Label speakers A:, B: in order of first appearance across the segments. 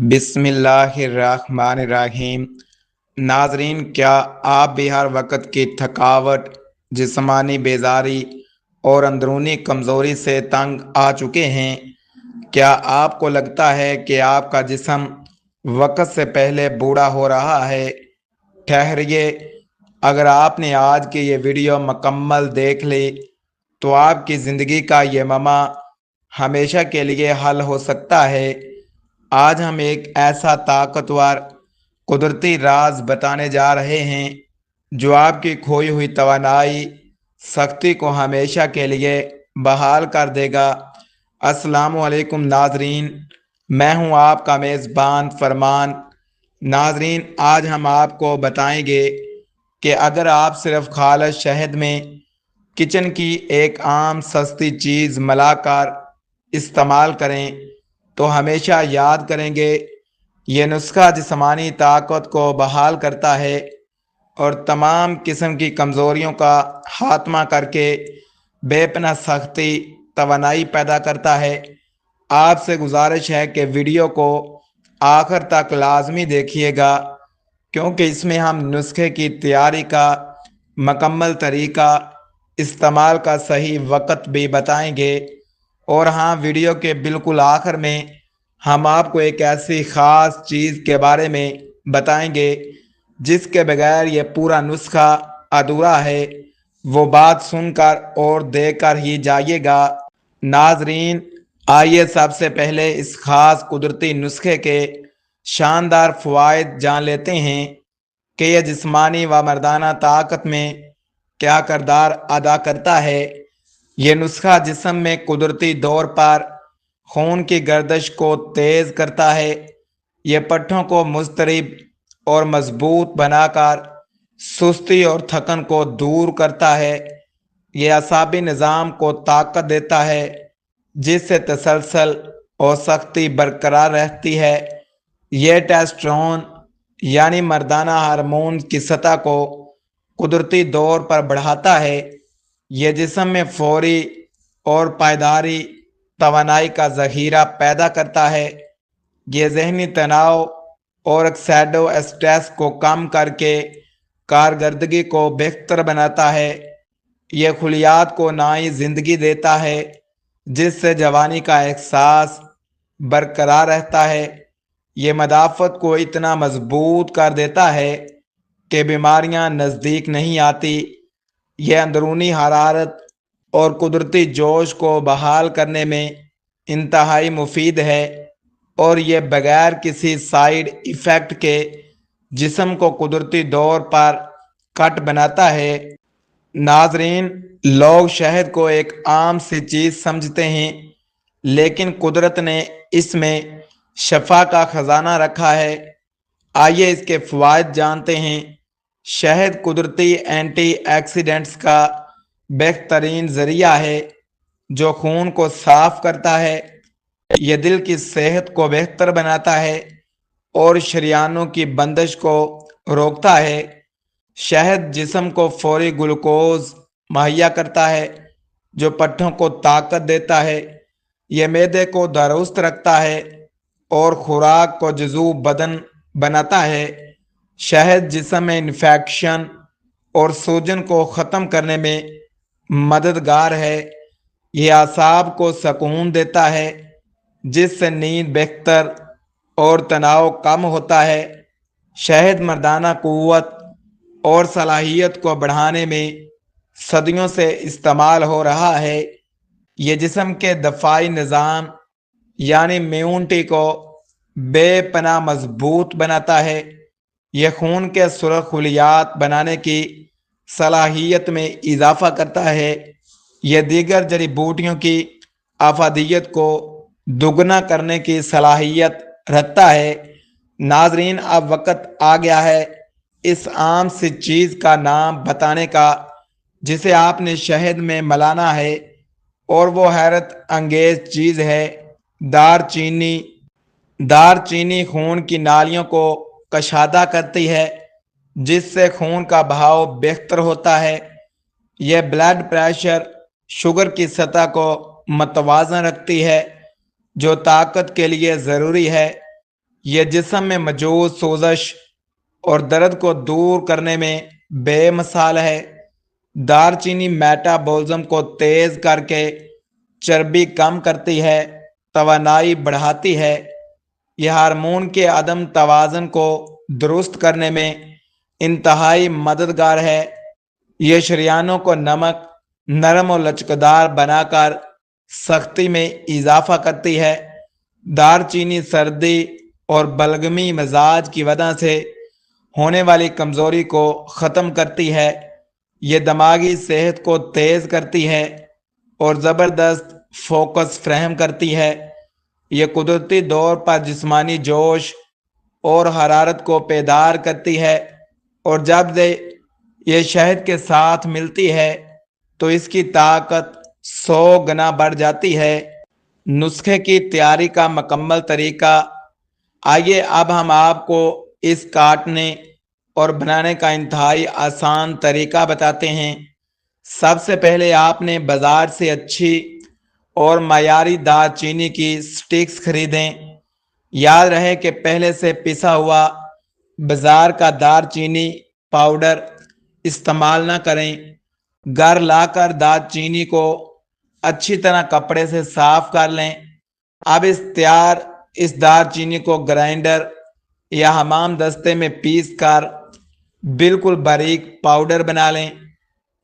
A: بسم اللہ الرحمن الرحیم۔ ناظرین، کیا آپ بھی ہر وقت کی تھکاوٹ، جسمانی بیزاری اور اندرونی کمزوری سے تنگ آ چکے ہیں؟ کیا آپ کو لگتا ہے کہ آپ کا جسم وقت سے پہلے بوڑھا ہو رہا ہے؟ ٹھہریے، اگر آپ نے آج کی یہ ویڈیو مکمل دیکھ لی تو آپ کی زندگی کا یہ معمہ ہمیشہ کے لیے حل ہو سکتا ہے۔ آج ہم ایک ایسا طاقتور قدرتی راز بتانے جا رہے ہیں جو آپ کی کھوئی ہوئی توانائی، سختی کو ہمیشہ کے لیے بحال کر دے گا۔ السلام علیکم ناظرین، میں ہوں آپ کا میزبان فرمان۔ ناظرین، آج ہم آپ کو بتائیں گے کہ اگر آپ صرف خالص شہد میں کچن کی ایک عام سستی چیز ملا کر استعمال کریں تو ہمیشہ یاد کریں گے، یہ نسخہ جسمانی طاقت کو بحال کرتا ہے اور تمام قسم کی کمزوریوں کا خاتمہ کر کے بے پناہ سختی، توانائی پیدا کرتا ہے۔ آپ سے گزارش ہے کہ ویڈیو کو آخر تک لازمی دیکھیے گا، کیونکہ اس میں ہم نسخے کی تیاری کا مکمل طریقہ، استعمال کا صحیح وقت بھی بتائیں گے، اور ہاں، ویڈیو کے بالکل آخر میں ہم آپ کو ایک ایسی خاص چیز کے بارے میں بتائیں گے جس کے بغیر یہ پورا نسخہ ادھورا ہے۔ وہ بات سن کر اور دیکھ کر ہی جائیے گا۔ ناظرین، آئیے سب سے پہلے اس خاص قدرتی نسخے کے شاندار فوائد جان لیتے ہیں کہ یہ جسمانی و مردانہ طاقت میں کیا کردار ادا کرتا ہے۔ یہ نسخہ جسم میں قدرتی طور پر خون کی گردش کو تیز کرتا ہے۔ یہ پٹھوں کو مضطرب اور مضبوط بنا کر سستی اور تھکن کو دور کرتا ہے۔ یہ اعصابی نظام کو طاقت دیتا ہے، جس سے تسلسل اور سختی برقرار رہتی ہے۔ یہ ٹیسٹوسٹیرون یعنی مردانہ ہارمون کی سطح کو قدرتی طور پر بڑھاتا ہے۔ یہ جسم میں فوری اور پائیداری توانائی کا ذخیرہ پیدا کرتا ہے۔ یہ ذہنی تناؤ اور آکسیڈیو اسٹریس کو کم کر کے کارکردگی کو بہتر بناتا ہے۔ یہ خلیات کو نئی زندگی دیتا ہے، جس سے جوانی کا احساس برقرار رہتا ہے۔ یہ مدافعت کو اتنا مضبوط کر دیتا ہے کہ بیماریاں نزدیک نہیں آتی۔ یہ اندرونی حرارت اور قدرتی جوش کو بحال کرنے میں انتہائی مفید ہے، اور یہ بغیر کسی سائیڈ ایفیکٹ کے جسم کو قدرتی طور پر کٹ بناتا ہے۔ ناظرین، لوگ شہد کو ایک عام سی چیز سمجھتے ہیں، لیکن قدرت نے اس میں شفا کا خزانہ رکھا ہے۔ آئیے اس کے فوائد جانتے ہیں۔ شہد قدرتی اینٹی آکسیڈنٹس کا بہترین ذریعہ ہے جو خون کو صاف کرتا ہے۔ یہ دل کی صحت کو بہتر بناتا ہے اور شریانوں کی بندش کو روکتا ہے۔ شہد جسم کو فوری گلوکوز مہیا کرتا ہے جو پٹھوں کو طاقت دیتا ہے۔ یہ معدے کو درست رکھتا ہے اور خوراک کو جذوب بدن بناتا ہے۔ شہد جسم میں انفیکشن اور سوجن کو ختم کرنے میں مددگار ہے۔ یہ اعصاب کو سکون دیتا ہے، جس سے نیند بہتر اور تناؤ کم ہوتا ہے۔ شہد مردانہ قوت اور صلاحیت کو بڑھانے میں صدیوں سے استعمال ہو رہا ہے۔ یہ جسم کے دفاعی نظام یعنی امیونٹی کو بے پناہ مضبوط بناتا ہے۔ یہ خون کے سرخ خلیات بنانے کی صلاحیت میں اضافہ کرتا ہے۔ یہ دیگر جڑی بوٹیوں کی افادیت کو دگنا کرنے کی صلاحیت رکھتا ہے۔ ناظرین، اب وقت آ گیا ہے اس عام سی چیز کا نام بتانے کا جسے آپ نے شہد میں ملانا ہے، اور وہ حیرت انگیز چیز ہے دار چینی۔ دار چینی خون کی نالیوں کو کشادہ کرتی ہے، جس سے خون کا بہاؤ بہتر ہوتا ہے۔ یہ بلڈ پریشر، شوگر کی سطح کو متوازن رکھتی ہے جو طاقت کے لیے ضروری ہے۔ یہ جسم میں موجود سوزش اور درد کو دور کرنے میں بے مثال ہے۔ دار چینی میٹابولزم کو تیز کر کے چربی کم کرتی ہے، توانائی بڑھاتی ہے۔ یہ ہارمون کے عدم توازن کو درست کرنے میں انتہائی مددگار ہے۔ یہ شریانوں کو نرم اور لچکدار بنا کر سختی میں اضافہ کرتی ہے۔ دار چینی سردی اور بلغمی مزاج کی وجہ سے ہونے والی کمزوری کو ختم کرتی ہے۔ یہ دماغی صحت کو تیز کرتی ہے اور زبردست فوکس فراہم کرتی ہے۔ یہ قدرتی طور پر جسمانی جوش اور حرارت کو بیدار کرتی ہے، اور جب سے یہ شہد کے ساتھ ملتی ہے تو اس کی طاقت 100 گنا بڑھ جاتی ہے۔ نسخے کی تیاری کا مکمل طریقہ۔ آئیے اب ہم آپ کو اس کاٹنے اور بنانے کا انتہائی آسان طریقہ بتاتے ہیں۔ سب سے پہلے آپ نے بازار سے اچھی اور معیاری دار چینی کی سٹکس خریدیں۔ یاد رہے کہ پہلے سے پسا ہوا بازار کا دار چینی پاؤڈر استعمال نہ کریں۔ گھر لا کر دار چینی کو اچھی طرح کپڑے سے صاف کر لیں۔ اب اس دار چینی کو گرائنڈر یا حمام دستے میں پیس کر بالکل باریک پاؤڈر بنا لیں۔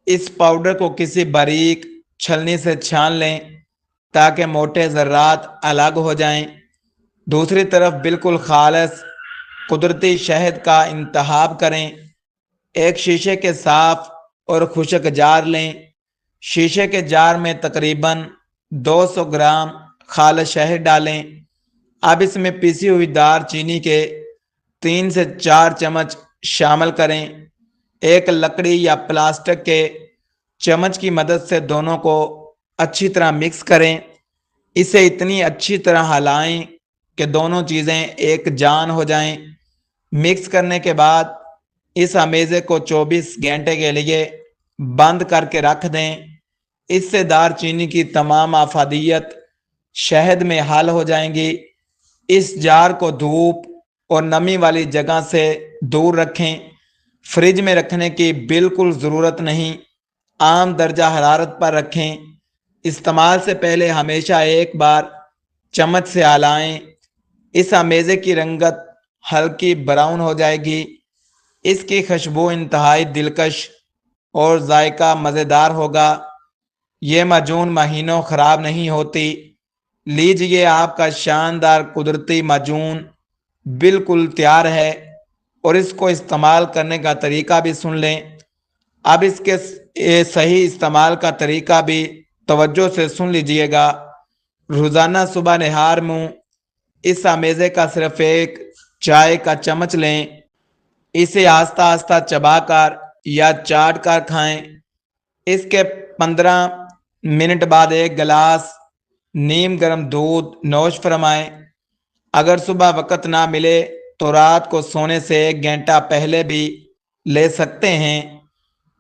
A: اس پاؤڈر کو کسی باریک چھلنی سے چھان لیں تاکہ موٹے ذرات الگ ہو جائیں۔ دوسری طرف بالکل خالص قدرتی شہد کا انتخاب کریں۔ ایک شیشے کے صاف اور خشک جار لیں۔ شیشے کے جار میں تقریباً 200 گرام خالص شہد ڈالیں۔ اب اس میں پیسی ہوئی دار چینی کے 3 سے 4 چمچ شامل کریں۔ ایک لکڑی یا پلاسٹک کے چمچ کی مدد سے دونوں کو اچھی طرح مکس کریں۔ اسے اتنی اچھی طرح ہلائیں کہ دونوں چیزیں ایک جان ہو جائیں۔ مکس کرنے کے بعد اس امیزے کو 24 گھنٹے کے لیے بند کر کے رکھ دیں۔ اس سے دار چینی کی تمام افادیت شہد میں حل ہو جائیں گی۔ اس جار کو دھوپ اور نمی والی جگہ سے دور رکھیں۔ فریج میں رکھنے کی بالکل ضرورت نہیں، عام درجہ حرارت پر رکھیں۔ استعمال سے پہلے ہمیشہ ایک بار چمچ سے ہلائیں۔ اس امیزے کی رنگت ہلکی براؤن ہو جائے گی۔ اس کی خوشبو انتہائی دلکش اور ذائقہ مزیدار ہوگا۔ یہ معجون مہینوں خراب نہیں ہوتی۔ لیجئے آپ کا شاندار قدرتی معجون بالکل تیار ہے، اور اس کو استعمال کرنے کا طریقہ بھی سن لیں۔ اب اس کے صحیح استعمال کا طریقہ بھی توجہ سے سن لیجئے گا۔ روزانہ صبح نہار منہ اس امیزے کا صرف ایک چائے کا چمچ لیں۔ اسے آہستہ آہستہ چبا کر یا چاٹ کر کھائیں۔ اس کے 15 منٹ بعد ایک گلاس نیم گرم دودھ نوش فرمائیں۔ اگر صبح وقت نہ ملے تو رات کو سونے سے 1 گھنٹہ پہلے بھی لے سکتے ہیں۔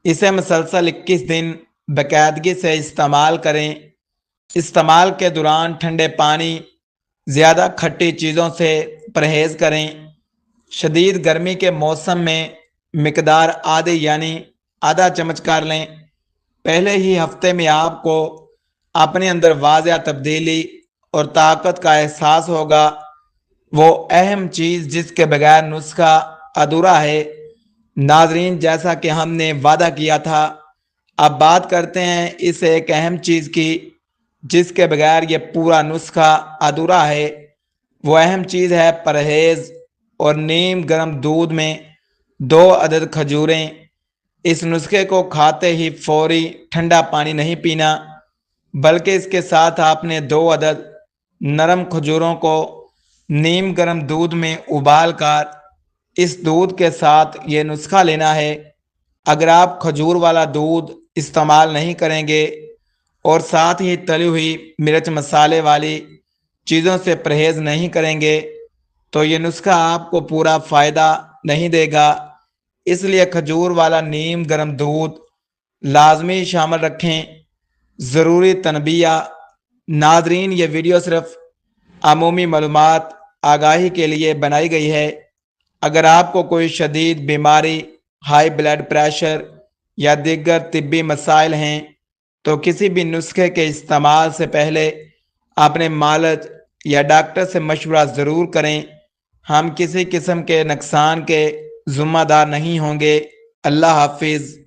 A: اسے مسلسل 21 دن باقاعدگی سے استعمال کریں۔ استعمال کے دوران ٹھنڈے پانی، زیادہ کھٹی چیزوں سے پرہیز کریں۔ شدید گرمی کے موسم میں مقدار آدھا چمچ کر لیں۔ پہلے ہی ہفتے میں آپ کو اپنے اندر واضح تبدیلی اور طاقت کا احساس ہوگا۔ وہ اہم چیز جس کے بغیر نسخہ ادھورا ہے۔ ناظرین، جیسا کہ ہم نے وعدہ کیا تھا، اب بات کرتے ہیں اس ایک اہم چیز کی جس کے بغیر یہ پورا نسخہ ادھورا ہے۔ وہ اہم چیز ہے پرہیز اور نیم گرم دودھ میں 2 عدد کھجوریں۔ اس نسخے کو کھاتے ہی فوری ٹھنڈا پانی نہیں پینا، بلکہ اس کے ساتھ آپ نے 2 عدد نرم کھجوروں کو نیم گرم دودھ میں ابال کر اس دودھ کے ساتھ یہ نسخہ لینا ہے۔ اگر آپ کھجور والا دودھ استعمال نہیں کریں گے اور ساتھ ہی تلی ہوئی مرچ مسالے والی چیزوں سے پرہیز نہیں کریں گے تو یہ نسخہ آپ کو پورا فائدہ نہیں دے گا۔ اس لیے کھجور والا نیم گرم دودھ لازمی شامل رکھیں۔ ضروری تنبیہ: ناظرین، یہ ویڈیو صرف عمومی معلومات آگاہی کے لیے بنائی گئی ہے۔ اگر آپ کو کوئی شدید بیماری، ہائی بلڈ پریشر یا دیگر طبی مسائل ہیں تو کسی بھی نسخے کے استعمال سے پہلے اپنے معالج یا ڈاکٹر سے مشورہ ضرور کریں۔ ہم کسی قسم کے نقصان کے ذمہ دار نہیں ہوں گے۔ اللہ حافظ۔